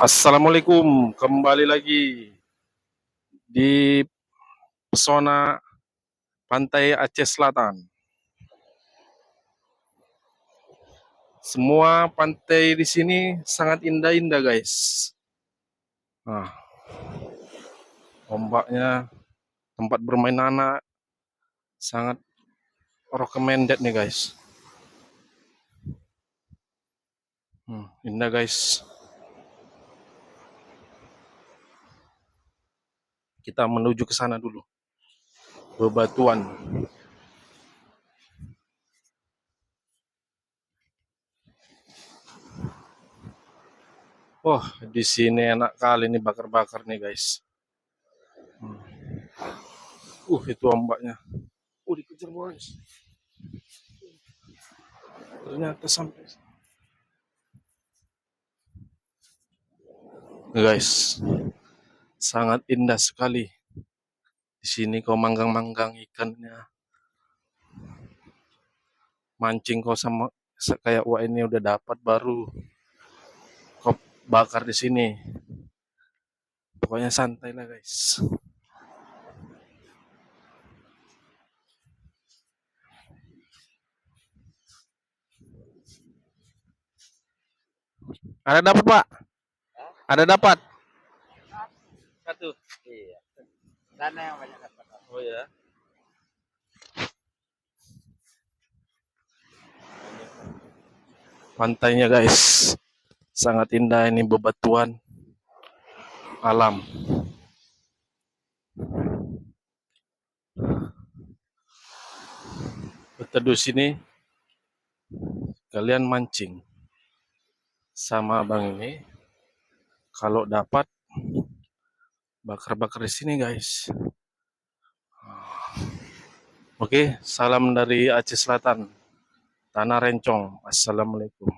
Assalamualaikum, kembali lagi di pesona pantai Aceh Selatan. Semua pantai di sini sangat indah-indah, guys. Nah, ombaknya, tempat bermain anak, sangat recommended nih, guys. Indah, guys. Kita menuju ke sana dulu. Bebatuan. Wah, di sini enak kali nih bakar-bakar nih, guys. Itu ombaknya. Dikejar, boys. Ternyata sampai. Guys, sangat indah sekali. Di sini kau manggang-manggang ikannya, mancing kau sama kayak wah ini udah dapat baru kau bakar di sini. Pokoknya santai lah, guys. Ada dapat, Pak? Ada dapat? Satu. Iya. Sana yang banyak dapat. Oh ya. Pantainya, guys, sangat indah ini, bebatuan alam. Berteduh sini, kalian mancing sama abang ini. Kalau dapat bakar-bakar di sini, guys. Oke, salam dari Aceh Selatan, Tanah Rencong. Assalamualaikum.